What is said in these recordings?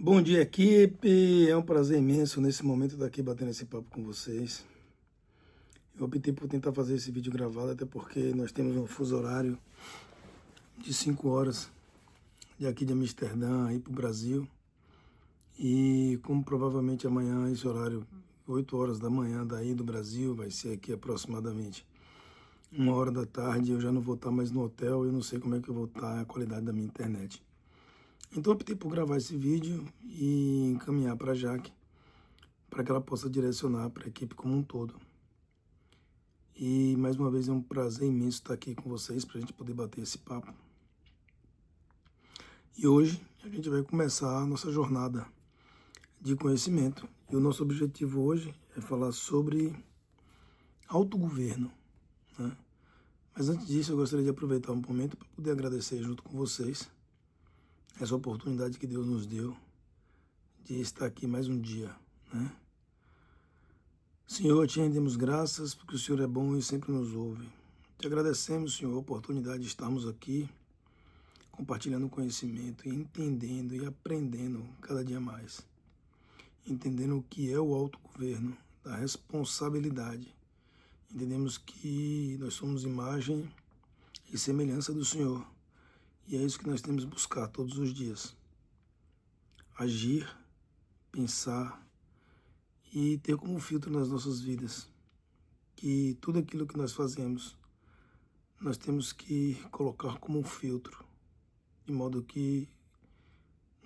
Bom dia, equipe. É um prazer imenso nesse momento estar aqui batendo esse papo com vocês. Eu optei por tentar fazer esse vídeo gravado, até porque nós temos um fuso horário de 5 horas de aqui de Amsterdã aí para o Brasil. E como provavelmente amanhã esse horário, 8 horas da manhã daí do Brasil, vai ser aqui aproximadamente 1 hora da tarde, eu já não vou estar mais no hotel, eu não sei como é que eu vou estar a qualidade da minha internet. Então eu optei por gravar esse vídeo e encaminhar para a Jaque, para que ela possa direcionar para a equipe como um todo. E mais uma vez é um prazer imenso estar aqui com vocês para a gente poder bater esse papo. E hoje a gente vai começar a nossa jornada de conhecimento. E o nosso objetivo hoje é falar sobre autogoverno, né? Mas antes disso eu gostaria de aproveitar um momento para poder agradecer junto com vocês essa oportunidade que Deus nos deu de estar aqui mais um dia, né? Senhor, te rendemos graças porque o Senhor é bom e sempre nos ouve. Te agradecemos, Senhor, a oportunidade de estarmos aqui compartilhando conhecimento e entendendo e aprendendo cada dia mais. Entendendo o que é o autogoverno, da responsabilidade. Entendemos que nós somos imagem e semelhança do Senhor. E é isso que nós temos que buscar todos os dias. Agir, pensar e ter como filtro nas nossas vidas que tudo aquilo que nós fazemos, nós temos que colocar como um filtro, de modo que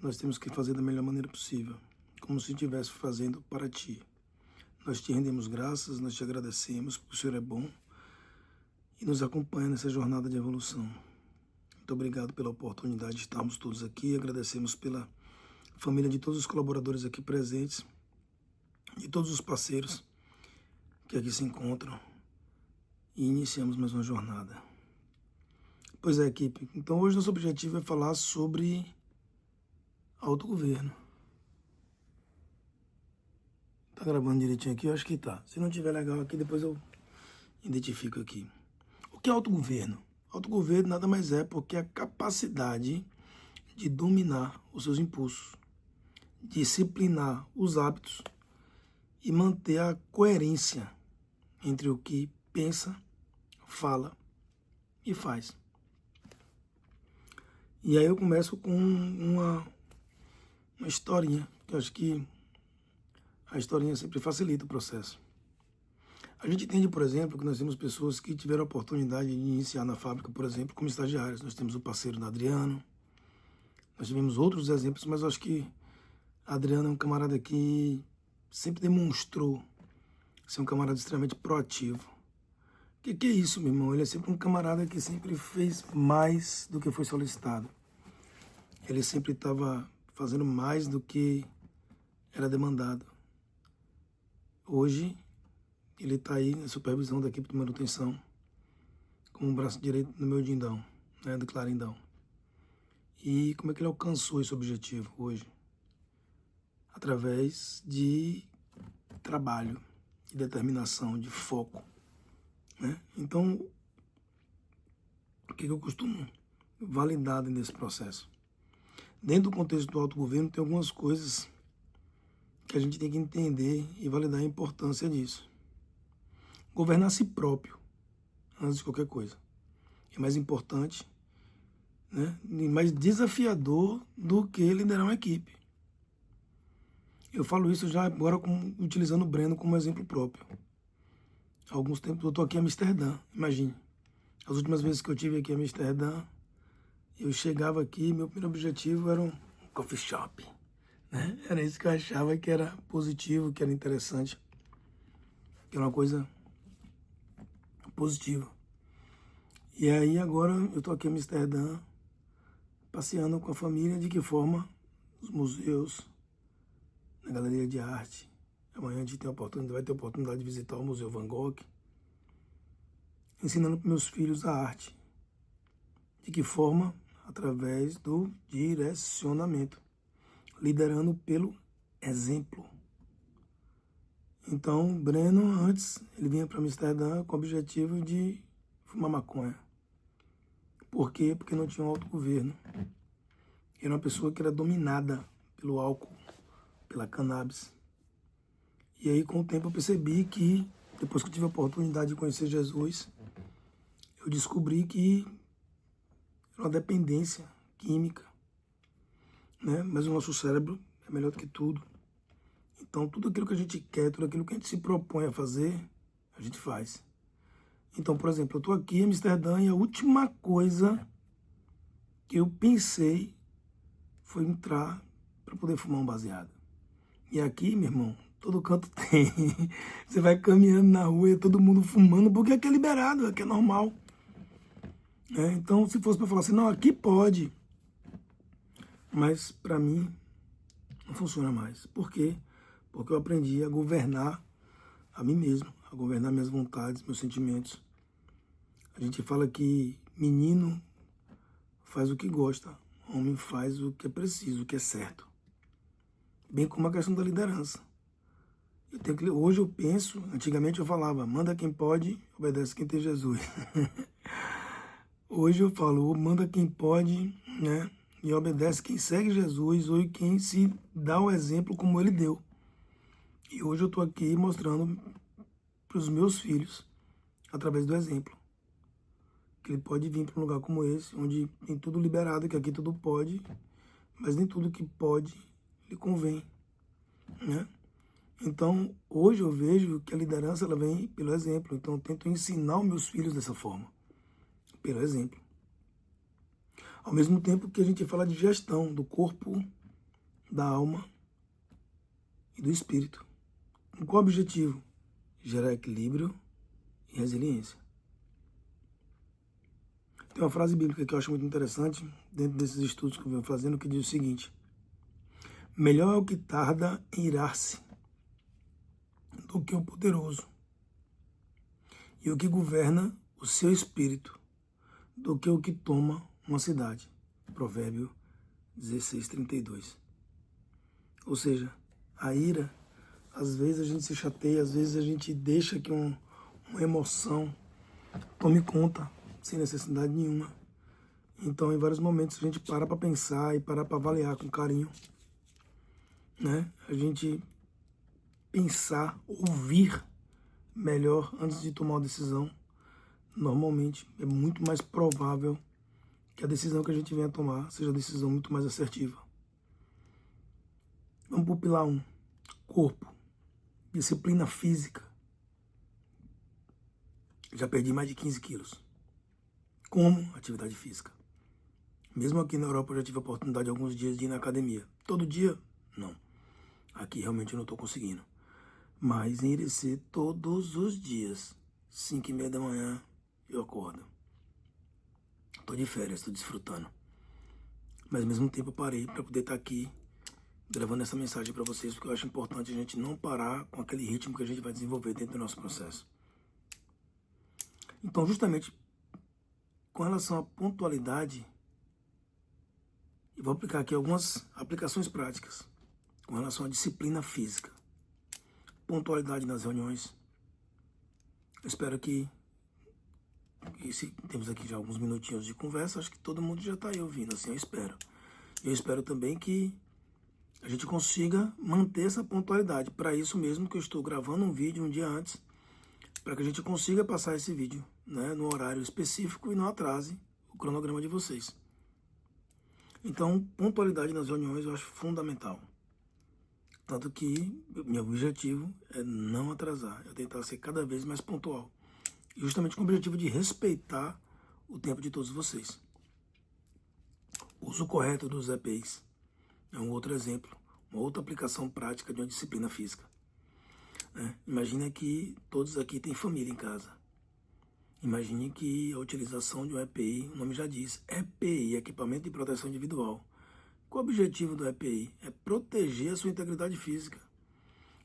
nós temos que fazer da melhor maneira possível, como se estivesse fazendo para Ti. Nós Te rendemos graças, nós Te agradecemos, porque o Senhor é bom e nos acompanha nessa jornada de evolução. Muito obrigado pela oportunidade de estarmos todos aqui, agradecemos pela família de todos os colaboradores aqui presentes e todos os parceiros que aqui se encontram e iniciamos mais uma jornada. Pois é, equipe. Então hoje nosso objetivo é falar sobre autogoverno. Tá gravando direitinho aqui? Eu acho que tá. Se não tiver legal aqui, depois eu identifico aqui. O que é autogoverno? Autogoverno nada mais é porque a capacidade de dominar os seus impulsos, disciplinar os hábitos e manter a coerência entre o que pensa, fala e faz. E aí eu começo com uma historinha, que eu acho que a historinha sempre facilita o processo. A gente entende, por exemplo, que nós temos pessoas que tiveram a oportunidade de iniciar na fábrica, por exemplo, como estagiários. Nós temos o parceiro da Adriano, nós tivemos outros exemplos, mas eu acho que Adriano é um camarada que sempre demonstrou ser um camarada extremamente proativo. O que é isso, meu irmão? Ele é sempre um camarada que sempre fez mais do que foi solicitado. Ele sempre estava fazendo mais do que era demandado. Hoje, ele está aí na supervisão da equipe de manutenção, como um braço direito no meu dindão, né, do Clarindão. E como é que ele alcançou esse objetivo hoje? Através de trabalho, de determinação, de foco, né? Então, o que eu costumo validar nesse processo? Dentro do contexto do autogoverno, tem algumas coisas que a gente tem que entender e validar a importância disso. Governar a si próprio, antes de qualquer coisa, é mais importante, né, e mais desafiador do que liderar uma equipe. Eu falo isso já agora utilizando o Breno como exemplo próprio. Há alguns tempos eu estou aqui em Amsterdã, imagine. As últimas vezes que eu estive aqui em Amsterdã, eu chegava aqui, meu primeiro objetivo era um coffee shop, né? Era isso que eu achava que era positivo, que era interessante, que era uma coisa positiva. E aí agora eu estou aqui em Amsterdã, passeando com a família, de que forma? Os museus, na galeria de arte. Amanhã a gente vai ter a oportunidade de visitar o Museu Van Gogh, ensinando para meus filhos a arte. De que forma? Através do direcionamento, liderando pelo exemplo. Então, Breno, antes, ele vinha para Amsterdã com o objetivo de fumar maconha. Por quê? Porque não tinha um autogoverno. Era uma pessoa que era dominada pelo álcool, pela cannabis. E aí, com o tempo, eu percebi que, depois que eu tive a oportunidade de conhecer Jesus, eu descobri que era uma dependência química, né? Mas o nosso cérebro é melhor do que tudo. Então, tudo aquilo que a gente quer, tudo aquilo que a gente se propõe a fazer, a gente faz. Então, por exemplo, eu estou aqui em Amsterdã e a última coisa que eu pensei foi entrar para poder fumar um baseado. E aqui, meu irmão, todo canto tem. Você vai caminhando na rua e todo mundo fumando, porque aqui é liberado, aqui é normal. Então, se fosse para falar assim, não, aqui pode. Mas, para mim, não funciona mais. Por quê? Porque eu aprendi a governar a mim mesmo, a governar minhas vontades, meus sentimentos. A gente fala que menino faz o que gosta, homem faz o que é preciso, o que é certo. Bem como a questão da liderança. Hoje eu penso, antigamente eu falava, manda quem pode, obedece quem tem Jesus. Hoje eu falo, manda quem pode, né? E obedece quem segue Jesus ou quem se dá o exemplo como ele deu. E hoje eu estou aqui mostrando para os meus filhos, através do exemplo, que ele pode vir para um lugar como esse, onde tem tudo liberado, que aqui tudo pode, mas nem tudo que pode lhe convém, né? Então, hoje eu vejo que a liderança ela vem pelo exemplo. Então, eu tento ensinar os meus filhos dessa forma, pelo exemplo. Ao mesmo tempo que a gente fala de gestão do corpo, da alma e do espírito. Com qual objetivo? Gerar equilíbrio e resiliência. Tem uma frase bíblica que eu acho muito interessante, dentro desses estudos que eu venho fazendo, que diz o seguinte: melhor é o que tarda em irar-se do que o poderoso, e o que governa o seu espírito do que o que toma uma cidade. Provérbio 16:32. Ou seja, a ira, às vezes a gente se chateia, às vezes a gente deixa que uma emoção tome conta, sem necessidade nenhuma. Então, em vários momentos, a gente para pensar e para avaliar com carinho, né? A gente pensar, ouvir melhor antes de tomar uma decisão. Normalmente, é muito mais provável que a decisão que a gente venha tomar seja uma decisão muito mais assertiva. Vamos para o pilar 1. Corpo. Disciplina física. Já perdi mais de 15 quilos. Como? Atividade física. Mesmo aqui na Europa eu já tive a oportunidade alguns dias de ir na academia. Todo dia? Não. Aqui realmente eu não estou conseguindo. Mas em Irecê, todos os dias, 5:30 da manhã, eu acordo. Estou de férias, estou desfrutando. Mas ao mesmo tempo eu parei para poder estar aqui gravando essa mensagem para vocês, porque eu acho importante a gente não parar com aquele ritmo que a gente vai desenvolver dentro do nosso processo. Então, justamente com relação à pontualidade, eu vou aplicar aqui algumas aplicações práticas com relação à disciplina física. Pontualidade nas reuniões. Eu espero que se temos aqui já alguns minutinhos de conversa, acho que todo mundo já está aí ouvindo, assim eu espero. Eu espero também que a gente consiga manter essa pontualidade. Para isso mesmo que eu estou gravando um vídeo um dia antes, para que a gente consiga passar esse vídeo, né, no horário específico e não atrase o cronograma de vocês. Então, pontualidade nas reuniões eu acho fundamental. Tanto que meu objetivo é não atrasar, é tentar ser cada vez mais pontual. Justamente com o objetivo de respeitar o tempo de todos vocês. O uso correto dos EPIs é um outro exemplo, uma outra aplicação prática de uma disciplina física. Imagina que todos aqui têm família em casa. Imagine que a utilização de um EPI, o nome já diz, EPI, Equipamento de Proteção Individual. Qual o objetivo do EPI? É proteger a sua integridade física.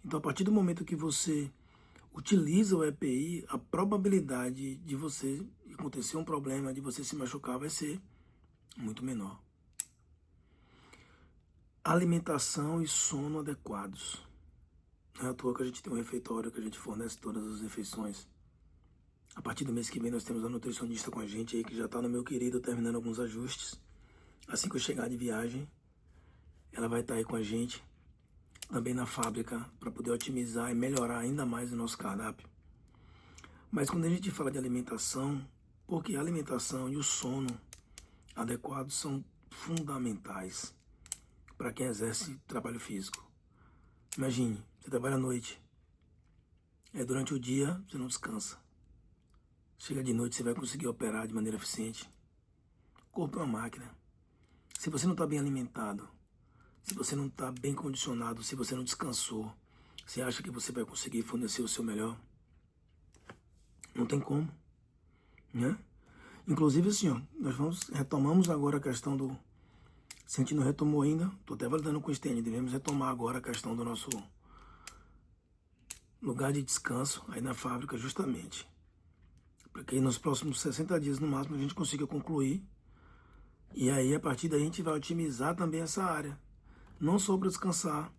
Então, a partir do momento que você utiliza o EPI, a probabilidade de você acontecer um problema, de você se machucar, vai ser muito menor. Alimentação e sono adequados. Não é à toa que a gente tem um refeitório que a gente fornece todas as refeições. A partir do mês que vem nós temos a nutricionista com a gente aí, que já está no meu querido, terminando alguns ajustes. Assim que eu chegar de viagem, ela vai estar aí com a gente também na fábrica para poder otimizar e melhorar ainda mais o nosso cardápio. Mas quando a gente fala de alimentação, porque a alimentação e o sono adequado são fundamentais para quem exerce trabalho físico. Imagine, você trabalha à noite, durante o dia você não descansa. Chega de noite, você vai conseguir operar de maneira eficiente. O corpo é uma máquina. Se você não está bem alimentado, se você não está bem condicionado, se você não descansou, você acha que você vai conseguir fornecer o seu melhor? Não tem como, né? Inclusive, assim, ó, retomamos agora a questão do... Se a gente não retomou ainda, estou até validando com o Stênio, devemos retomar agora a questão do nosso lugar de descanso aí na fábrica, justamente. Para que nos próximos 60 dias, no máximo, a gente consiga concluir. E aí, a partir daí, a gente vai otimizar também essa área. Não só para descansar,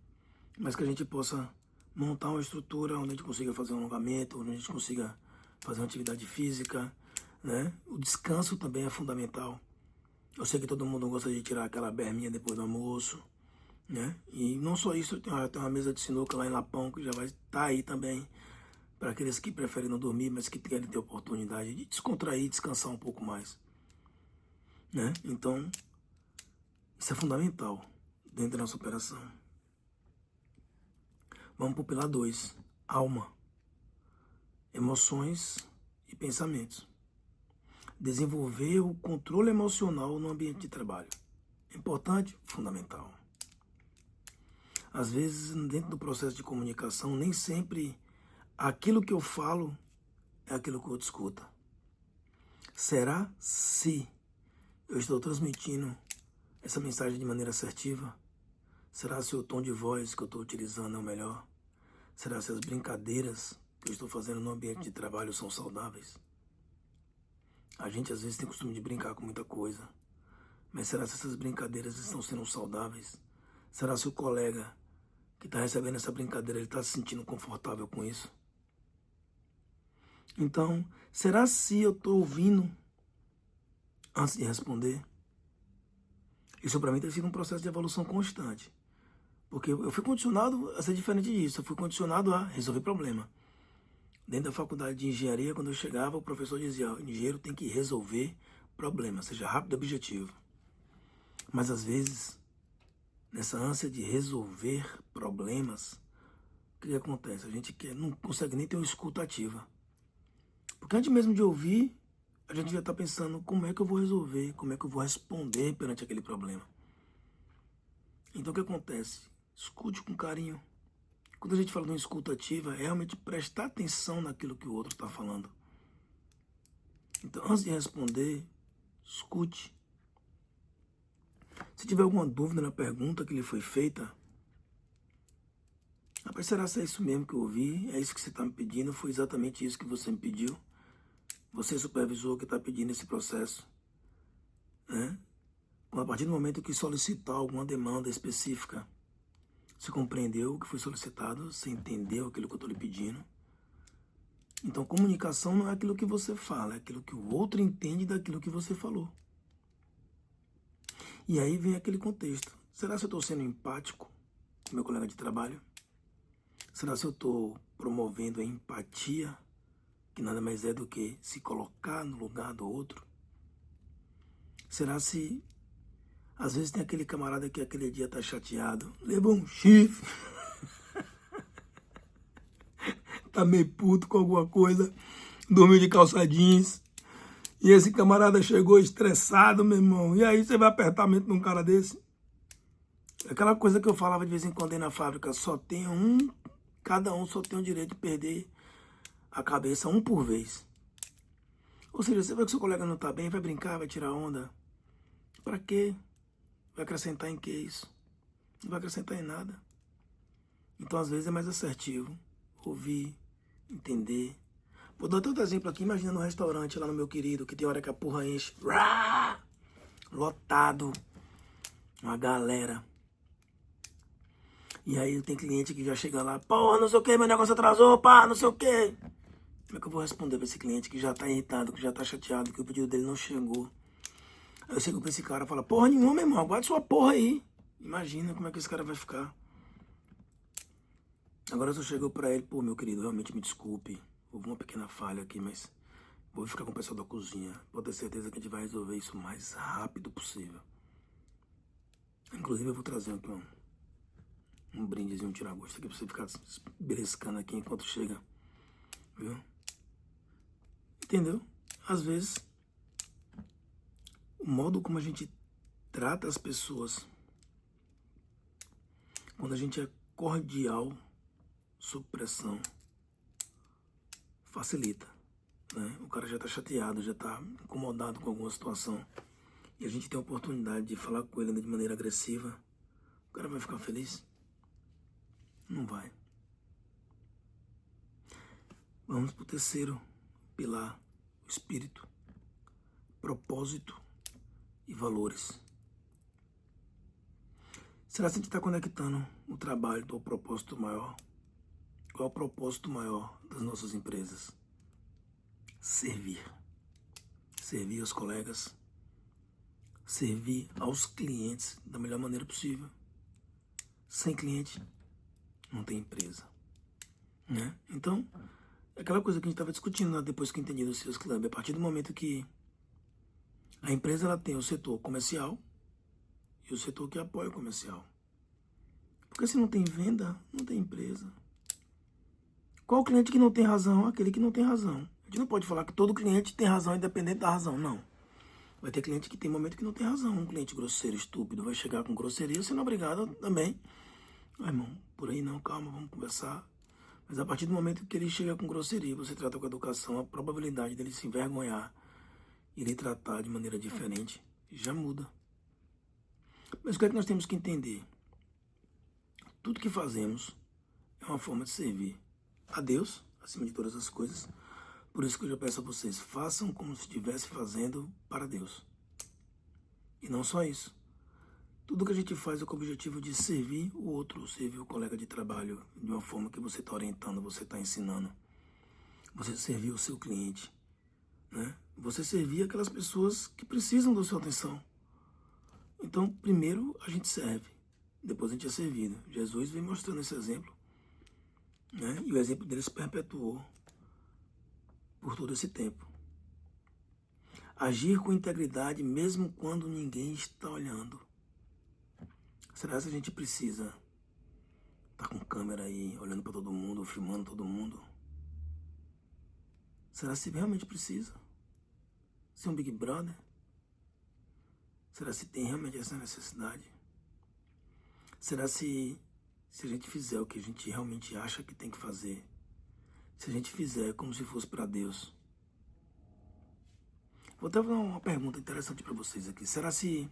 mas que a gente possa montar uma estrutura onde a gente consiga fazer um alongamento, onde a gente consiga fazer uma atividade física, né? O descanso também é fundamental. Eu sei que todo mundo gosta de tirar aquela berminha depois do almoço, né? E não só isso, tem uma mesa de sinuca lá em Lapão que já vai estar aí também para aqueles que preferem não dormir, mas que querem ter oportunidade de descontrair e descansar um pouco mais, né? Então, isso é fundamental dentro da nossa operação. Vamos para o pilar 2, alma, emoções e pensamentos. Desenvolver o controle emocional no ambiente de trabalho. Importante? Fundamental. Às vezes, dentro do processo de comunicação, nem sempre aquilo que eu falo é aquilo que o outro escuta. Será se eu estou transmitindo essa mensagem de maneira assertiva? Será se o tom de voz que eu estou utilizando é o melhor? Será se as brincadeiras que eu estou fazendo no ambiente de trabalho são saudáveis? A gente às vezes tem costume de brincar com muita coisa, mas será se essas brincadeiras estão sendo saudáveis? Será se o colega que está recebendo essa brincadeira, ele está se sentindo confortável com isso? Então, será se eu estou ouvindo antes de responder? Isso para mim tem sido um processo de evolução constante, porque eu fui condicionado a ser diferente disso, eu fui condicionado a resolver problema. Dentro da faculdade de engenharia, quando eu chegava, o professor dizia: o engenheiro tem que resolver problemas, seja rápido e objetivo. Mas às vezes, nessa ânsia de resolver problemas, o que acontece? A gente não consegue nem ter uma escuta ativa. Porque antes mesmo de ouvir, a gente já está pensando: como é que eu vou resolver? Como é que eu vou responder perante aquele problema? Então o que acontece? Escute com carinho. Quando a gente fala de uma escuta ativa, é realmente prestar atenção naquilo que o outro está falando. Então, antes de responder, escute. Se tiver alguma dúvida na pergunta que lhe foi feita, rapaz, será que é isso mesmo que eu ouvi? É isso que você está me pedindo? Foi exatamente isso que você me pediu? Você, supervisor, que está pedindo esse processo, né? A partir do momento que solicitar alguma demanda específica, você compreendeu o que foi solicitado, você entendeu aquilo que eu estou lhe pedindo. Então, comunicação não é aquilo que você fala, é aquilo que o outro entende daquilo que você falou. E aí vem aquele contexto. Será que eu estou sendo empático com meu colega de trabalho? Será que eu estou promovendo a empatia, que nada mais é do que se colocar no lugar do outro? Será se... Às vezes tem aquele camarada que aquele dia tá chateado, levou um chifre, tá meio puto com alguma coisa, dormiu de calça jeans, e esse camarada chegou estressado, meu irmão, e aí você vai apertar a mente num cara desse? Aquela coisa que eu falava de vez em quando aí na fábrica, cada um só tem o direito de perder a cabeça um por vez. Ou seja, você vê que seu colega não tá bem, vai brincar, vai tirar onda. Pra quê? Vai acrescentar em que isso? Não vai acrescentar em nada. Então, às vezes, é mais assertivo. Ouvir, entender. Vou dar outro exemplo aqui. Imagina no restaurante lá no meu querido, que tem hora que a porra enche. Lotado. Uma galera. E aí tem cliente que já chega lá. Porra, não sei o que, meu negócio atrasou, pá, não sei o que. Como é que eu vou responder pra esse cliente que já tá irritado, que já tá chateado, que o pedido dele não chegou? Aí eu chego pra esse cara e falo: porra nenhuma, meu irmão, aguarde sua porra aí. Imagina como é que esse cara vai ficar. Agora eu só chego pra ele, pô, meu querido, realmente me desculpe. Houve uma pequena falha aqui, mas vou ficar com o pessoal da cozinha. Pode ter certeza que a gente vai resolver isso o mais rápido possível. Inclusive eu vou trazer aqui um brindezinho, um tira-gosto aqui pra você ficar beliscando aqui enquanto chega. Viu? Entendeu? Às vezes, o modo como a gente trata as pessoas, quando a gente é cordial, sob pressão, facilita, né? O cara já tá chateado, já tá incomodado com alguma situação, e a gente tem a oportunidade de falar com ele de maneira agressiva, o cara vai ficar feliz? Não vai. Vamos pro terceiro pilar, o espírito, propósito e valores. Será que a gente está conectando o trabalho ao propósito maior? Qual é o propósito maior das nossas empresas? Servir. Servir aos colegas. Servir aos clientes da melhor maneira possível. Sem cliente, não tem empresa. Né? Então, é aquela coisa que a gente estava discutindo lá depois que eu entendi do Seus Club. A partir do momento que a empresa ela tem o setor comercial e o setor que apoia o comercial. Porque se não tem venda, não tem empresa. Qual cliente que não tem razão? Aquele que não tem razão. A gente não pode falar que todo cliente tem razão independente da razão, não. Vai ter cliente que tem momento que não tem razão. Um cliente grosseiro, estúpido, vai chegar com grosseria, sendo obrigado também. Irmão, por aí não, calma, vamos conversar. Mas a partir do momento que ele chega com grosseria, você trata com educação, a probabilidade dele se envergonhar e lhe tratar de maneira diferente já muda. Mas o que é que nós temos que entender? Tudo que fazemos é uma forma de servir a Deus, acima de todas as coisas. Por isso que eu já peço a vocês, façam como se estivesse fazendo para Deus. E não só isso. Tudo que a gente faz é com o objetivo de servir o outro, servir o colega de trabalho, de uma forma que você está orientando, você está ensinando. Você servir o seu cliente, né? Você servir aquelas pessoas que precisam da sua atenção. Então, primeiro a gente serve, depois a gente é servido. Jesus vem mostrando esse exemplo, né? E o exemplo dele se perpetuou por todo esse tempo. Agir com integridade mesmo quando ninguém está olhando. Será que a gente precisa estar com câmera aí, olhando para todo mundo, filmando todo mundo? Será que realmente precisa? Ser um Big Brother? Será que tem realmente essa necessidade? Será se a gente fizer o que a gente realmente acha que tem que fazer, se a gente fizer como se fosse para Deus? Vou até fazer uma pergunta interessante para vocês aqui. Será se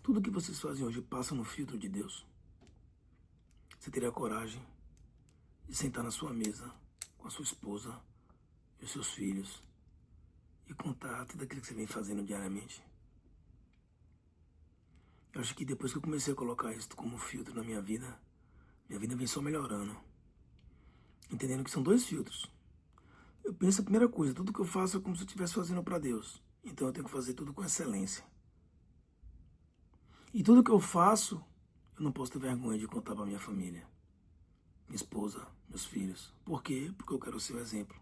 tudo que vocês fazem hoje passa no filtro de Deus? Você teria coragem de sentar na sua mesa com a sua esposa e os seus filhos e contar tudo aquilo que você vem fazendo diariamente? Eu acho que depois que eu comecei a colocar isso como filtro na minha vida vem só melhorando. Entendendo que são dois filtros. Eu penso a primeira coisa, tudo que eu faço é como se eu estivesse fazendo para Deus. Então eu tenho que fazer tudo com excelência. E tudo que eu faço, eu não posso ter vergonha de contar para minha família, minha esposa, meus filhos. Por quê? Porque eu quero ser o exemplo.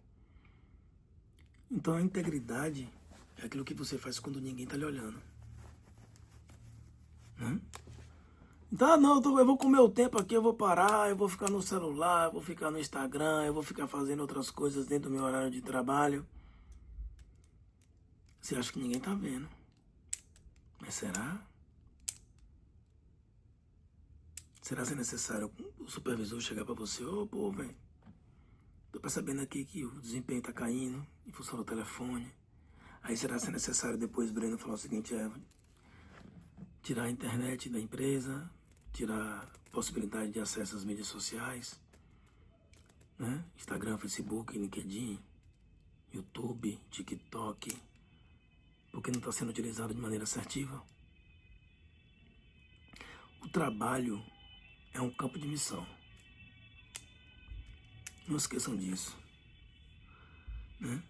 Então a integridade é aquilo que você faz quando ninguém está lhe olhando. Então, não, eu vou comer o tempo aqui, eu vou parar, eu vou ficar no celular, eu vou ficar no Instagram, eu vou ficar fazendo outras coisas dentro do meu horário de trabalho. Você acha que ninguém tá vendo. Mas será? Será que é necessário o supervisor chegar pra você? Ô, pô, velho, tô percebendo aqui que o desempenho tá caindo em função do telefone. Aí será que é necessário depois o Breno falar o seguinte, tirar a internet da empresa, tirar a possibilidade de acesso às mídias sociais, né? Instagram, Facebook, LinkedIn, YouTube, TikTok, porque não está sendo utilizado de maneira assertiva? O trabalho é um campo de missão. Não esqueçam disso, né?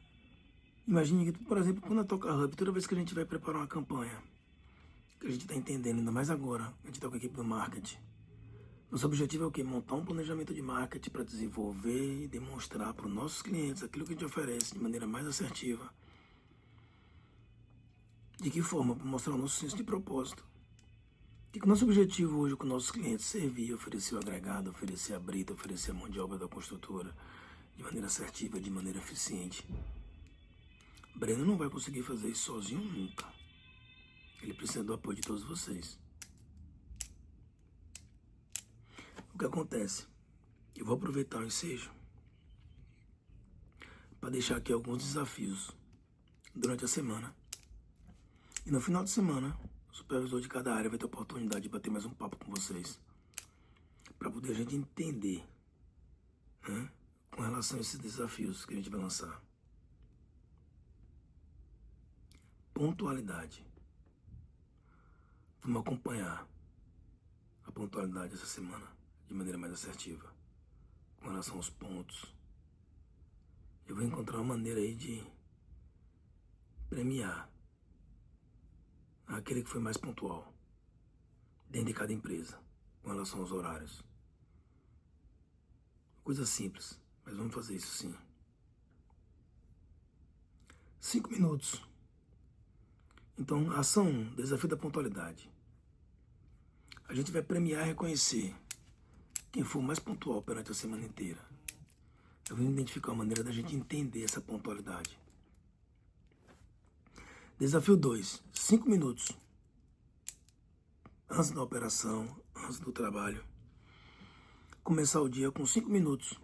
Imagine que, por exemplo, quando a Toca Hub, toda vez que a gente vai preparar uma campanha, que a gente está entendendo, ainda mais agora, a gente está com a equipe do marketing. Nosso objetivo é o quê? Montar um planejamento de marketing para desenvolver e demonstrar para os nossos clientes aquilo que a gente oferece de maneira mais assertiva. De que forma? Para mostrar o nosso senso de propósito. Que o nosso objetivo hoje com nossos clientes é servir, oferecer o agregado, oferecer a brita, oferecer a mão de obra da construtora de maneira assertiva, de maneira eficiente. Breno não vai conseguir fazer isso sozinho nunca. Ele precisa do apoio de todos vocês. O que acontece? Eu vou aproveitar o ensejo para deixar aqui alguns desafios durante a semana. E no final de semana, o supervisor de cada área vai ter a oportunidade de bater mais um papo com vocês, para poder a gente entender, né, com relação a esses desafios que a gente vai lançar. Pontualidade. Vamos acompanhar a pontualidade essa semana de maneira mais assertiva, com relação aos pontos. Eu vou encontrar uma maneira aí de premiar aquele que foi mais pontual dentro de cada empresa, com relação aos horários. Coisa simples, mas vamos fazer isso sim. 5 minutos. Então, ação 1, desafio da pontualidade. A gente vai premiar e reconhecer quem for mais pontual perante a semana inteira. Eu vou identificar uma maneira da gente entender essa pontualidade. Desafio 2, 5 minutos. Antes da operação, antes do trabalho. Começar o dia com 5 minutos.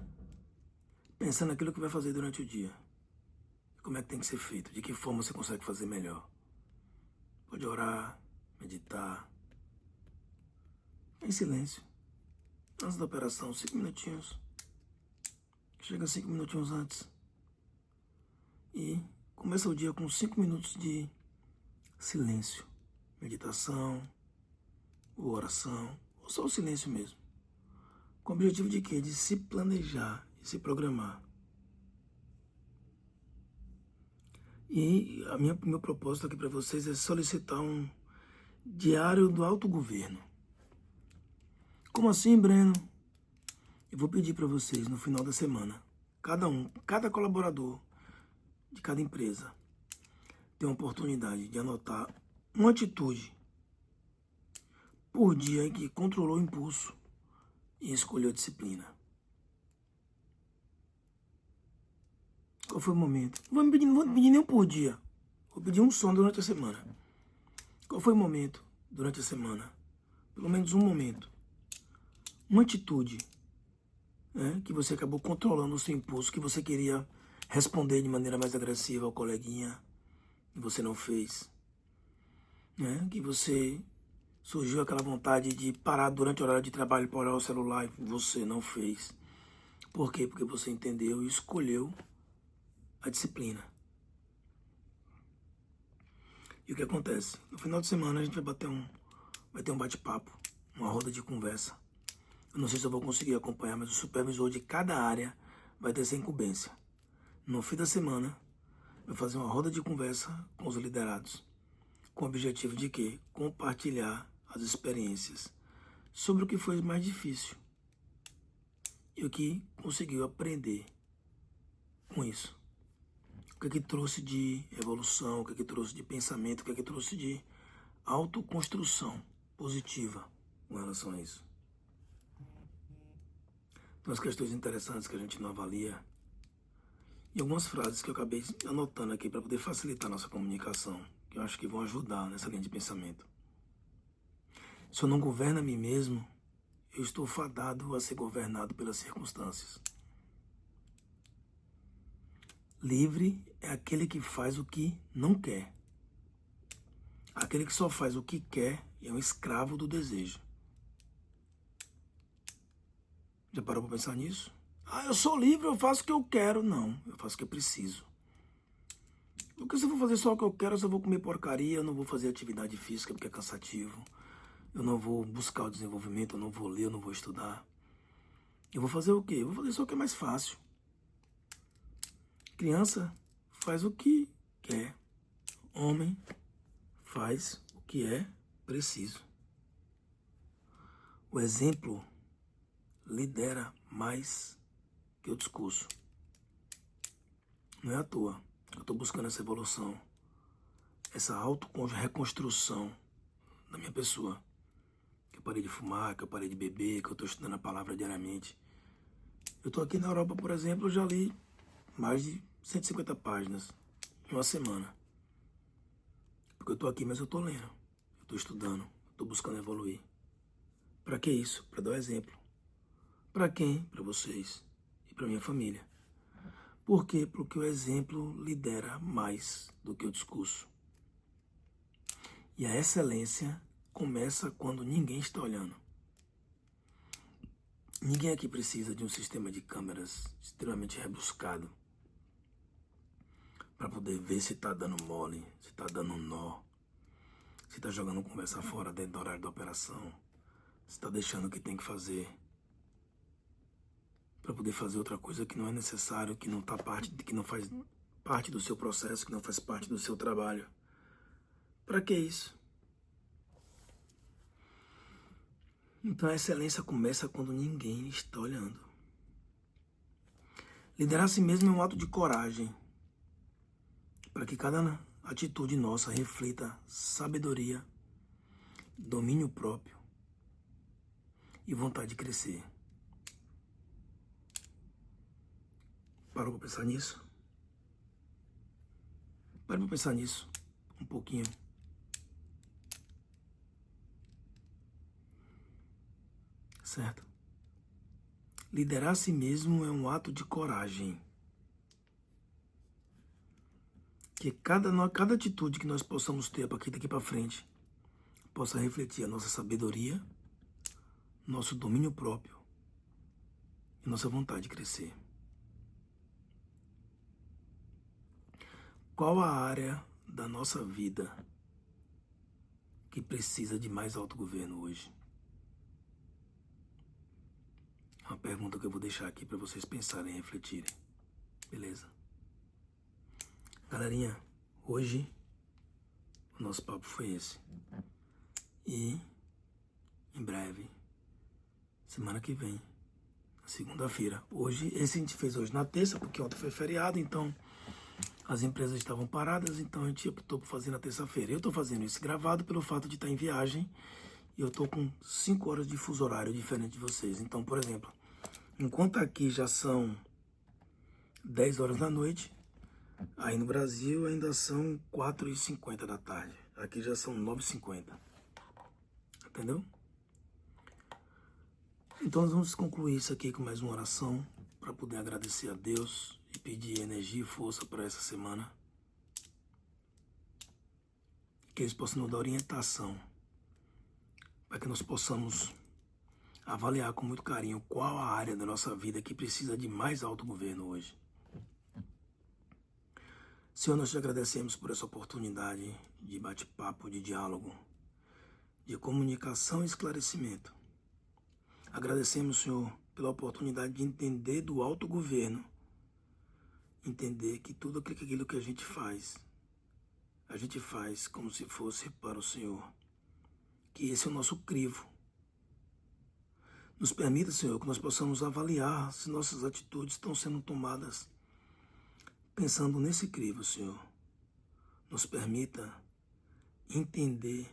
Pensando naquilo que vai fazer durante o dia. Como é que tem que ser feito, de que forma você consegue fazer melhor. Pode orar, meditar. Em silêncio. Antes da operação, 5 minutinhos. Chega 5 minutinhos antes. E começa o dia com 5 minutos de silêncio. Meditação, ou oração, ou só o silêncio mesmo. Com o objetivo de quê? De se planejar e se programar. E meu propósito aqui para vocês é solicitar um diário do autogoverno. Como assim, Breno? Eu vou pedir para vocês no final da semana, cada colaborador de cada empresa tem a oportunidade de anotar uma atitude por dia em que controlou o impulso e escolheu a disciplina. Qual foi o momento? Não vou pedir nenhum por dia. Vou pedir um só durante a semana. Qual foi o momento durante a semana? Pelo menos um momento. Uma atitude, né, que você acabou controlando o seu impulso, que você queria responder de maneira mais agressiva ao coleguinha, e você não fez. Né, que você surgiu aquela vontade de parar durante o horário de trabalho para olhar o celular e você não fez. Por quê? Porque você entendeu e escolheu a disciplina. E o que acontece? No final de semana a gente vai ter um bate-papo, uma roda de conversa. Eu não sei se eu vou conseguir acompanhar, mas o supervisor de cada área vai ter essa incumbência. No fim da semana, vai fazer uma roda de conversa com os liderados, com o objetivo de quê? Compartilhar as experiências sobre o que foi mais difícil e o que conseguiu aprender com isso. O que trouxe de evolução, o que trouxe de pensamento, o que trouxe de autoconstrução positiva com relação a isso. Tem umas questões interessantes que a gente não avalia e algumas frases que eu acabei anotando aqui para poder facilitar a nossa comunicação, que eu acho que vão ajudar nessa linha de pensamento. Se eu não governo a mim mesmo, eu estou fadado a ser governado pelas circunstâncias. Livre é aquele que faz o que não quer. Aquele que só faz o que quer é um escravo do desejo. Já parou para pensar nisso? Eu sou livre, eu faço o que eu quero. Não, eu faço o que eu preciso. Porque se eu vou fazer só o que eu quero, eu só vou comer porcaria, eu não vou fazer atividade física porque é cansativo. Eu não vou buscar o desenvolvimento, eu não vou ler, eu não vou estudar. Eu vou fazer o quê? Eu vou fazer só o que é mais fácil. Criança faz o que quer. Homem faz o que é preciso. O exemplo lidera mais que o discurso. Não é à toa. Eu estou buscando essa evolução, essa auto-reconstrução da minha pessoa. Que eu parei de fumar, que eu parei de beber, que eu estou estudando a palavra diariamente. Eu estou aqui na Europa, por exemplo, eu já li mais de 150 páginas em uma semana. Porque eu estou aqui, mas eu estou lendo, eu estou estudando, eu estou buscando evoluir. Para que isso? Para dar um exemplo. Para quem? Para vocês e para minha família. Por quê? Porque o exemplo lidera mais do que o discurso. E a excelência começa quando ninguém está olhando. Ninguém aqui precisa de um sistema de câmeras extremamente rebuscado para poder ver se está dando mole, se está dando um nó, se está jogando conversa fora dentro do horário da operação, se está deixando o que tem que fazer para poder fazer outra coisa que não é necessário, que não faz parte do seu processo, que não faz parte do seu trabalho. Para que isso? Então a excelência começa quando ninguém está olhando. Liderar a si mesmo é um ato de coragem, para que cada atitude nossa reflita sabedoria, domínio próprio e vontade de crescer. Parou para pensar nisso? Pare para pensar nisso um pouquinho. Certo? Liderar a si mesmo é um ato de coragem. Que cada atitude que nós possamos ter daqui para frente possa refletir a nossa sabedoria, nosso domínio próprio e nossa vontade de crescer. Qual a área da nossa vida que precisa de mais autogoverno hoje? É uma pergunta que eu vou deixar aqui para vocês pensarem e refletirem. Beleza? Galerinha, hoje o nosso papo foi esse. E em breve, semana que vem, segunda-feira. Esse a gente fez hoje na terça, porque ontem foi feriado, então as empresas estavam paradas, então a gente optou por fazer na terça-feira. Eu estou fazendo isso gravado pelo fato de estar em viagem e eu estou com 5 horas de fuso horário diferente de vocês. Então, por exemplo, enquanto aqui já são 10 horas da noite, aí no Brasil ainda são 4h50 da tarde. Aqui já são 9h50. Entendeu? Então nós vamos concluir isso aqui com mais uma oração para poder agradecer a Deus e pedir energia e força para essa semana. Que eles possam nos dar orientação para que nós possamos avaliar com muito carinho qual a área da nossa vida que precisa de mais autogoverno hoje. Senhor, nós te agradecemos por essa oportunidade de bate-papo, de diálogo, de comunicação e esclarecimento. Agradecemos, Senhor, pela oportunidade de entender do autogoverno, entender que tudo aquilo que a gente faz como se fosse para o Senhor, que esse é o nosso crivo. Nos permita, Senhor, que nós possamos avaliar se nossas atitudes estão sendo tomadas pensando nesse crivo, Senhor. Nos permita entender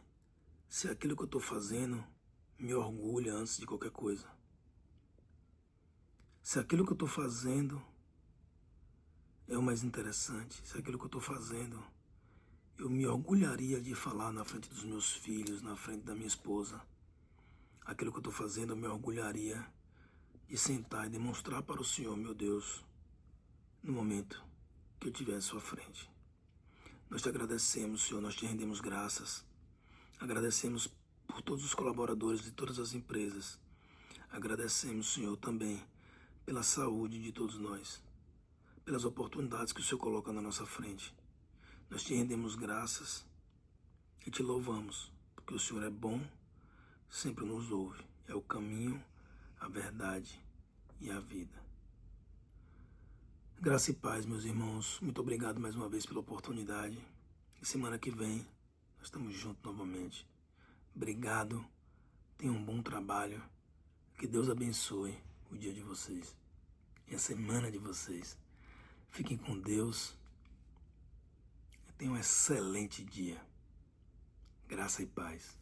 se aquilo que eu estou fazendo me orgulha antes de qualquer coisa. Se aquilo que eu estou fazendo é o mais interessante, se aquilo que eu estou fazendo eu me orgulharia de falar na frente dos meus filhos, na frente da minha esposa. Aquilo que eu estou fazendo eu me orgulharia de sentar e demonstrar para o Senhor, meu Deus, no momento que eu estiver à sua frente. Nós te agradecemos, Senhor, nós te rendemos graças. Agradecemos por todos os colaboradores de todas as empresas. Agradecemos, Senhor, também pela saúde de todos nós, pelas oportunidades que o Senhor coloca na nossa frente. Nós te rendemos graças e te louvamos, porque o Senhor é bom, sempre nos ouve. É o caminho, a verdade e a vida. Graça e paz, meus irmãos. Muito obrigado mais uma vez pela oportunidade. E semana que vem nós estamos juntos novamente. Obrigado. Tenham um bom trabalho. Que Deus abençoe o dia de vocês e a semana de vocês. Fiquem com Deus. Tenham um excelente dia. Graça e paz.